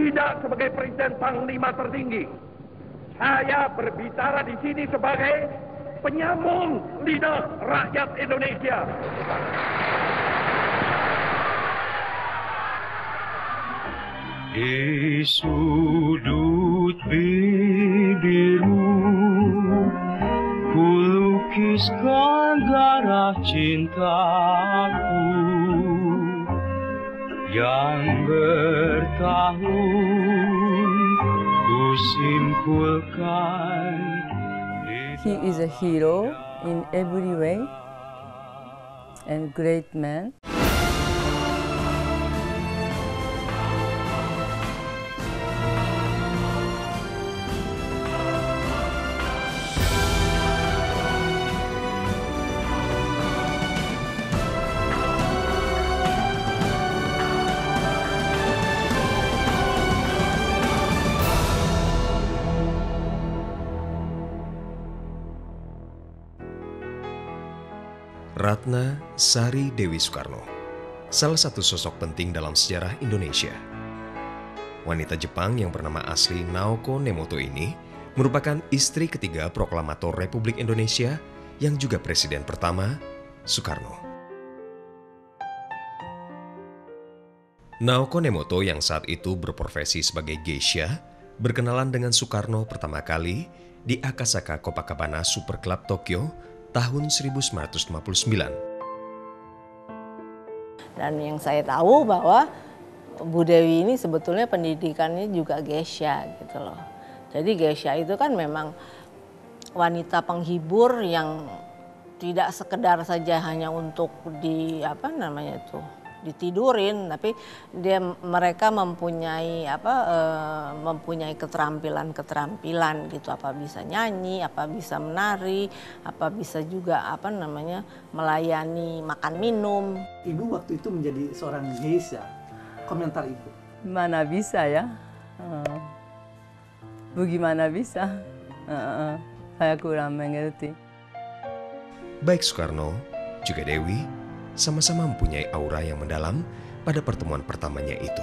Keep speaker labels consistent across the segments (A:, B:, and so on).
A: tidak sebagai Presiden Panglima tertinggi. Saya berbicara di sini sebagai penyambung lidah rakyat Indonesia.
B: Di sudut bibirmu kulukiskan darah cintaku yang bertahun ku simpulkan.
C: He is a hero in every way and great man.
D: Ratna Sari Dewi Soekarno, salah satu sosok penting dalam sejarah Indonesia. Wanita Jepang yang bernama asli Naoko Nemoto ini merupakan istri ketiga proklamator Republik Indonesia yang juga presiden pertama, Soekarno. Naoko Nemoto yang saat itu berprofesi sebagai geisha, berkenalan dengan Soekarno pertama kali di Akasaka Copacabana Super Club Tokyo tahun 1959.
E: Dan yang saya tahu bahwa Bu Dewi ini sebetulnya pendidikannya juga geisha gitu loh. Jadi geisha itu kan memang wanita penghibur yang tidak sekedar saja hanya untuk ditidurin, tapi mereka mempunyai mempunyai keterampilan gitu, apa bisa nyanyi, apa bisa menari, apa bisa juga melayani makan minum.
F: Ibu waktu itu menjadi seorang geisha, komentar ibu?
C: Mana bisa ya, bagaimana bisa, saya kurang mengerti.
D: Baik Soekarno, juga Dewi sama-sama mempunyai aura yang mendalam pada pertemuan pertamanya itu.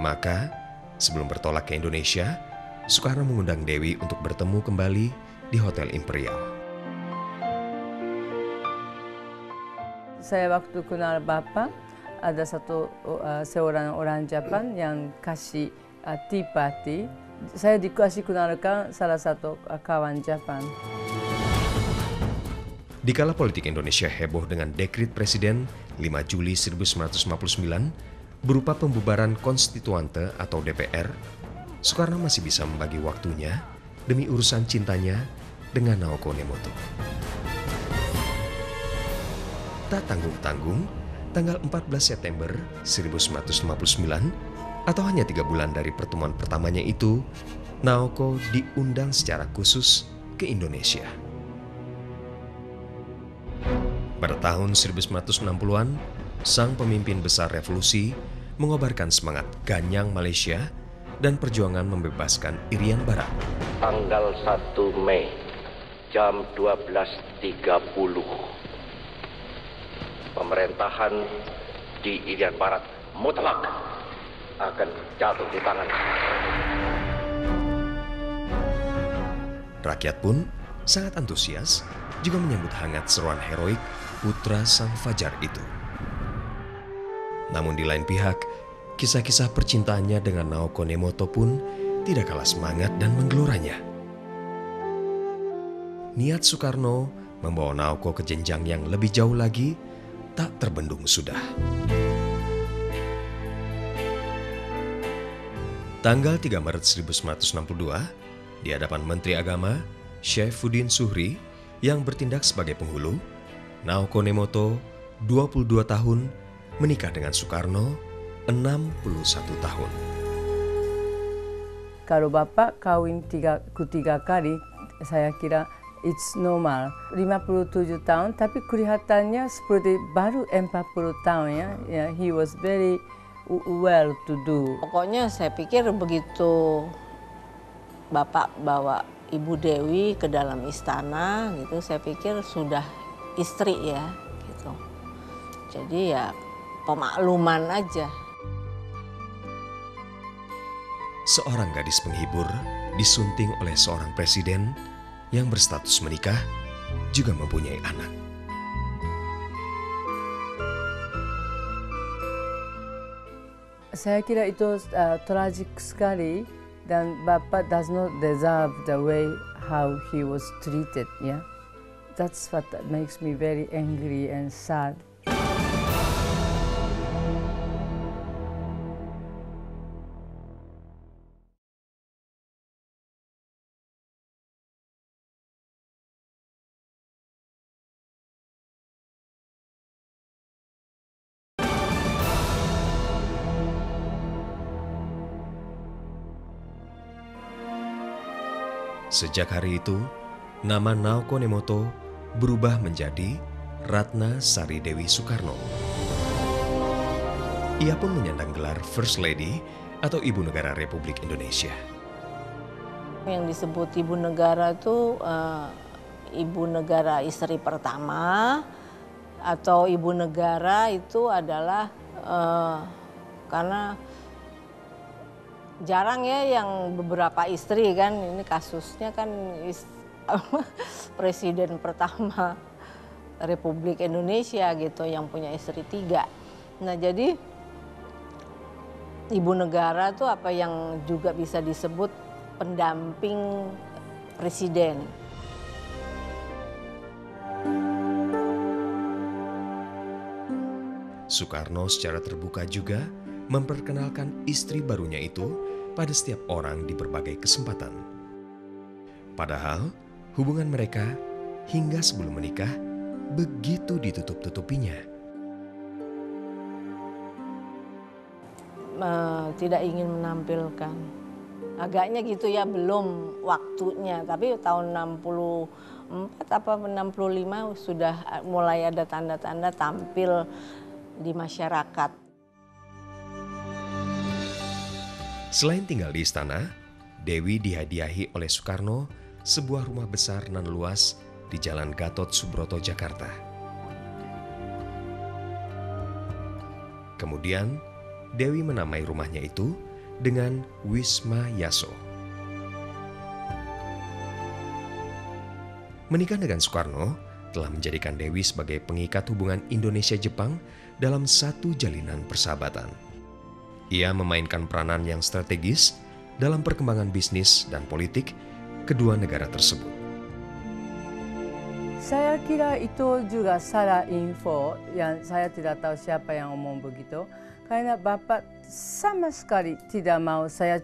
D: Maka, sebelum bertolak ke Indonesia, Soekarno mengundang Dewi untuk bertemu kembali di Hotel Imperial.
C: Saya waktu kenal Bapak, ada seorang orang Jepang yang kasih tea party. Saya dikasih kenalkan salah satu kawan Jepang.
D: Dikala politik Indonesia heboh dengan dekrit Presiden 5 Juli 1959 berupa pembubaran konstituante atau DPR, Soekarno masih bisa membagi waktunya demi urusan cintanya dengan Naoko Nemoto. Tak tanggung-tanggung, tanggal 14 September 1959, atau hanya 3 bulan dari pertemuan pertamanya itu, Naoko diundang secara khusus ke Indonesia. Pada tahun 1960-an, sang pemimpin besar revolusi mengobarkan semangat Ganyang Malaysia dan perjuangan membebaskan Irian Barat.
A: Tanggal 1 Mei jam 12.30, pemerintahan di Irian Barat mutlak akan jatuh di tangan.
D: Rakyat pun sangat antusias, juga menyambut hangat seruan heroik putra sang fajar itu. Namun di lain pihak, kisah-kisah percintaannya dengan Naoko Nemoto pun tidak kalah semangat dan menggeloranya. Niat Soekarno membawa Naoko ke jenjang yang lebih jauh lagi tak terbendung sudah. Tanggal 3 Maret 1962, di hadapan Menteri Agama, Syaifuddin Zuhri, yang bertindak sebagai penghulu, Naoko Nemoto, 22 tahun, menikah dengan Soekarno, 61 tahun.
C: Kalau Bapak kawin ketiga kali, saya kira it's normal. 57 tahun, tapi kelihatannya seperti baru 40 tahun ya. He was very well to do.
E: Pokoknya saya pikir begitu Bapak bawa Ibu Dewi ke dalam istana gitu, saya pikir sudah istri ya gitu. Jadi ya pemakluman aja.
D: seorang gadis penghibur disunting oleh seorang presiden yang berstatus menikah juga mempunyai anak.
C: Saya kira itu tragik sekali dan Bapak does not deserve the way how he was treated, ya. That's what makes me very angry and sad.
D: Sejak hari itu, nama Naoko Nemoto berubah menjadi Ratna Sari Dewi Soekarno. Ia pun menyandang gelar First Lady atau Ibu Negara Republik Indonesia.
E: Yang disebut Ibu Negara itu Ibu Negara istri pertama, atau Ibu Negara itu adalah karena jarang ya yang beberapa istri kan, ini kasusnya kan presiden pertama Republik Indonesia gitu yang punya istri 3. Nah jadi Ibu Negara tuh apa yang juga bisa disebut pendamping presiden.
D: Soekarno secara terbuka juga memperkenalkan istri barunya itu pada setiap orang di berbagai kesempatan. Padahal hubungan mereka hingga sebelum menikah begitu ditutup-tutupinya.
E: Tidak ingin menampilkan. Agaknya gitu ya, belum waktunya. Tapi tahun 64 apa 65 sudah mulai ada tanda-tanda tampil di masyarakat.
D: Selain tinggal di istana, Dewi dihadiahi oleh Soekarno sebuah rumah besar nan luas di Jalan Gatot Subroto, Jakarta. Kemudian, Dewi menamai rumahnya itu dengan Wisma Yaso. Menikah dengan Soekarno telah menjadikan Dewi sebagai pengikat hubungan Indonesia-Jepang dalam satu jalinan persahabatan. Ia memainkan peranan yang strategis dalam perkembangan bisnis dan politik kedua negara tersebut.
C: Saya kira itu juga salah info yang saya tidak tahu siapa yang ngomong begitu. Karena Bapak sama sekali tidak mau saya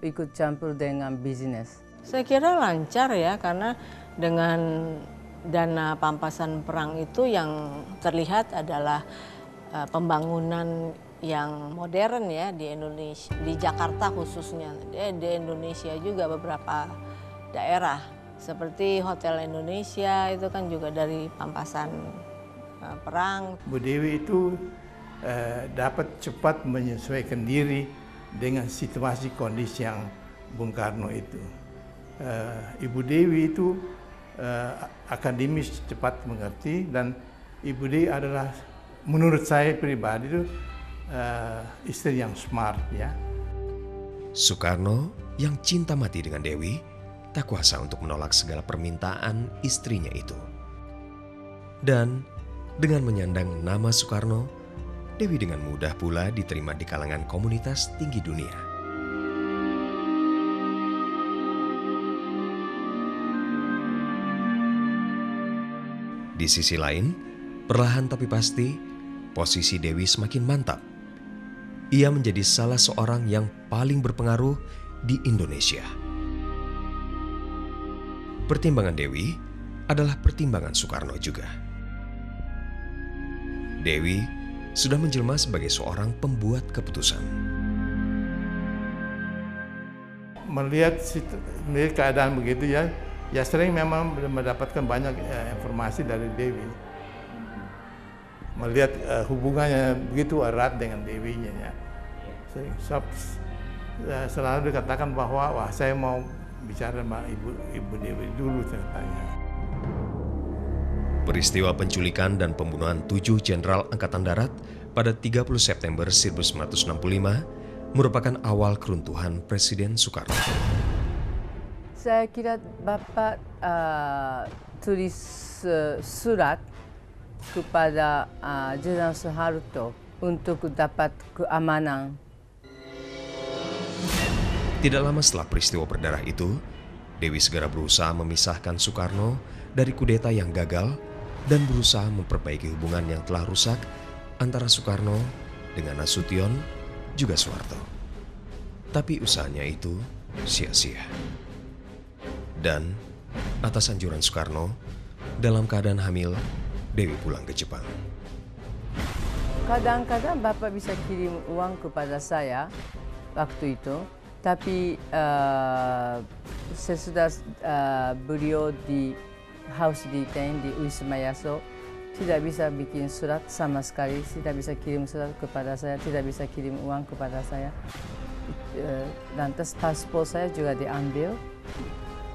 C: ikut campur dengan bisnis.
E: Saya kira lancar ya, karena dengan dana pampasan perang itu yang terlihat adalah pembangunan yang modern ya di Indonesia, di Jakarta khususnya, di Indonesia juga beberapa daerah seperti Hotel Indonesia itu kan juga dari pampasan perang.
G: Bu Dewi itu dapat cepat menyesuaikan diri dengan situasi kondisi yang Bung Karno itu. Ibu Dewi itu akademis, cepat mengerti, dan Ibu Dewi adalah menurut saya pribadi itu istri yang smart ya.
D: Soekarno yang cinta mati dengan Dewi tak kuasa untuk menolak segala permintaan istrinya itu. Dan dengan menyandang nama Soekarno, Dewi dengan mudah pula diterima di kalangan komunitas tinggi dunia. Di sisi lain, perlahan tapi pasti, posisi Dewi semakin mantap. Ia menjadi salah seorang yang paling berpengaruh di Indonesia. Pertimbangan Dewi adalah pertimbangan Soekarno juga. Dewi sudah menjelma sebagai seorang pembuat keputusan.
G: Melihat keadaan begitu ya sering memang mendapatkan banyak informasi dari Dewi. Melihat hubungannya begitu erat dengan Dewinya ya. Selalu dikatakan bahwa wah saya mau bicara sama Ibu Dewi dulu ceritanya.
D: Peristiwa penculikan dan pembunuhan 7 Jenderal Angkatan Darat pada 30 September 1965 merupakan awal keruntuhan Presiden Soekarno.
C: Saya kira Bapak tulis surat kepada Jenderal Soeharto untuk dapat keamanan.
D: Tidak lama setelah peristiwa berdarah itu, Dewi segera berusaha memisahkan Soekarno dari kudeta yang gagal dan berusaha memperbaiki hubungan yang telah rusak antara Soekarno dengan Nasution juga Soeharto. Tapi usahanya itu sia-sia. Dan atas anjuran Soekarno, dalam keadaan hamil, Dewi pulang ke Jepang.
C: Kadang-kadang Bapak bisa kirim uang kepada saya waktu itu, tapi sesudah beliau di house detain di Wisma Yaso, tidak bisa bikin surat sama sekali, tidak bisa kirim surat kepada saya, tidak bisa kirim uang kepada saya. Lantas paspor saya juga diambil,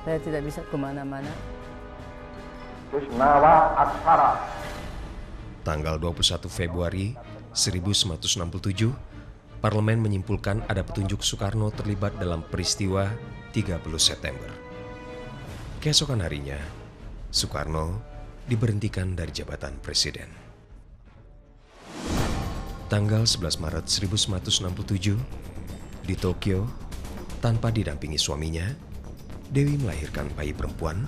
C: saya tidak bisa kemana-mana.
A: Kusnawa Aksara.
D: Tanggal 21 Februari 1967, Parlemen menyimpulkan ada petunjuk Soekarno terlibat dalam peristiwa 30 September. Keesokan harinya, Soekarno diberhentikan dari jabatan presiden. Tanggal 11 Maret 1967, di Tokyo, tanpa didampingi suaminya, Dewi melahirkan bayi perempuan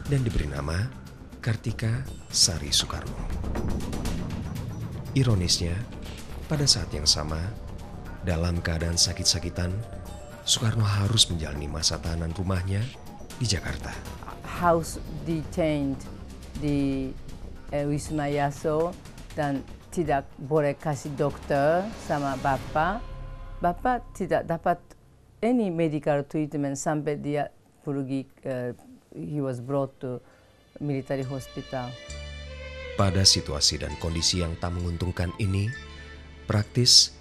D: dan diberi nama Kartika Sari Soekarno. Ironisnya, pada saat yang sama, dalam keadaan sakit-sakitan, Soekarno harus menjalani masa tahanan rumahnya di Jakarta.
C: House detained di Wisma Yaso dan tidak boleh kasih dokter sama Bapak. Bapak tidak dapat any medical treatment sampai dia pergi, he was brought to military hospital.
D: Pada situasi dan kondisi yang tak menguntungkan ini, praktis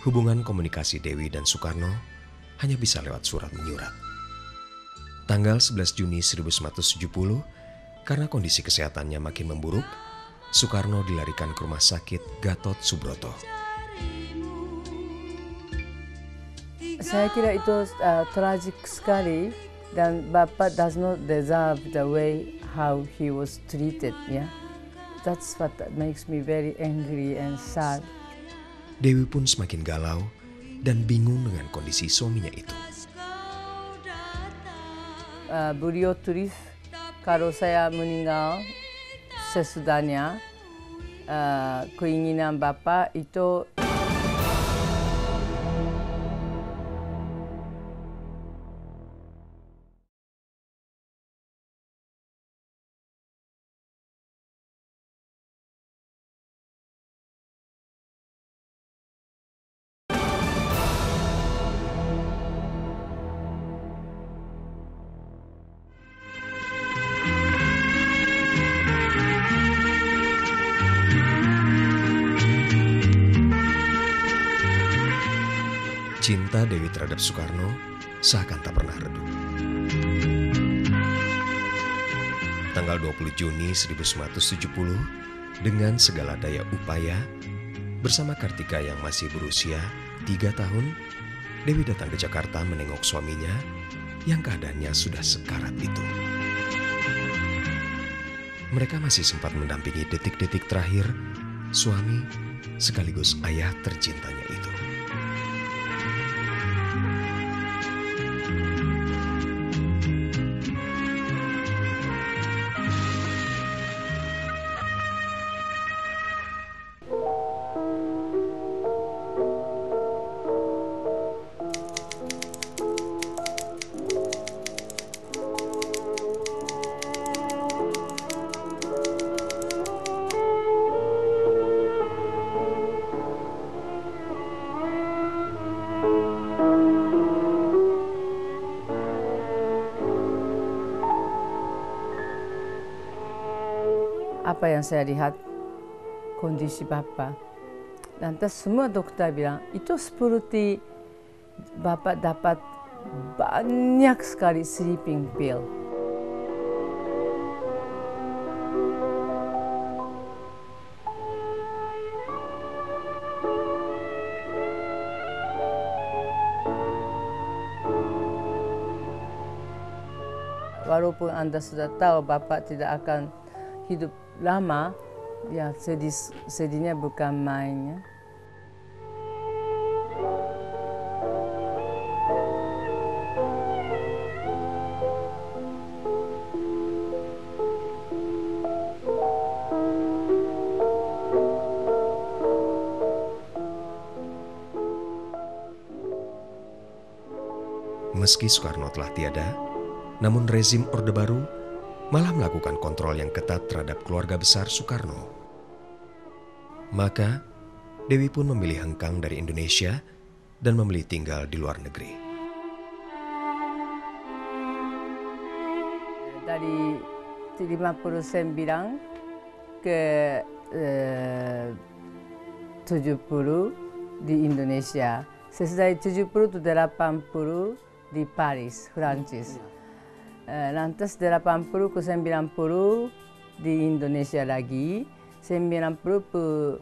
D: hubungan komunikasi Dewi dan Soekarno hanya bisa lewat surat menyurat. Tanggal 11 Juni 1970, karena kondisi kesehatannya makin memburuk, Soekarno dilarikan ke Rumah Sakit Gatot Subroto.
C: Saya kira itu tragik sekali dan Bapak does not deserve the way how he was treated, ya. That's what makes me very angry and sad.
D: Dewi pun semakin galau dan bingung dengan kondisi suaminya itu.
C: Beliau tulis kalau saya meninggal sesudahnya, keinginan Bapak itu
D: cinta Dewi terhadap Soekarno seakan tak pernah redup. Tanggal 20 Juni 1970, dengan segala daya upaya, bersama Kartika yang masih berusia 3 tahun, Dewi datang ke Jakarta menengok suaminya yang keadaannya sudah sekarat itu. Mereka masih sempat mendampingi detik-detik terakhir suami sekaligus ayah tercintanya itu. Apa yang saya lihat, kondisi Bapak. Lantas semua dokter bilang, itu seperti Bapak dapat banyak sekali sleeping pill.
C: walaupun Anda sudah tahu Bapak tidak akan hidup lama, ya sedihnya bukan main. Ya.
D: Meski Soekarno telah tiada, namun rezim Orde Baru malah melakukan kontrol yang ketat terhadap keluarga besar Soekarno. Maka, Dewi pun memilih hengkang dari Indonesia dan memilih tinggal di luar negeri.
C: Dari 59 ke 70 di Indonesia. Sesudah 70 to 80 di Paris, Prancis. Lantas 80 ke 90 di Indonesia lagi. 90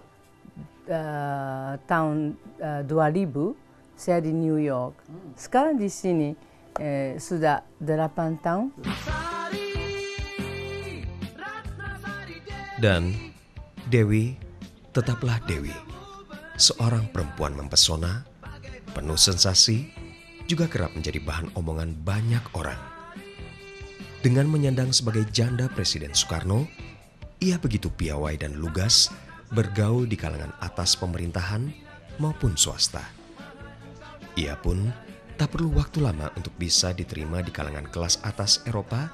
C: tahun 2000 saya di New York. Sekarang di sini sudah 8 tahun.
D: Dan Dewi tetaplah Dewi, seorang perempuan mempesona, penuh sensasi, juga kerap menjadi bahan omongan banyak orang. Dengan menyandang sebagai janda Presiden Soekarno, ia begitu piawai dan lugas bergaul di kalangan atas pemerintahan maupun swasta. Ia pun tak perlu waktu lama untuk bisa diterima di kalangan kelas atas Eropa,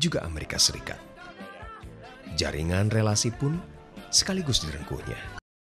D: juga Amerika Serikat. Jaringan relasi pun sekaligus direngkuhnya.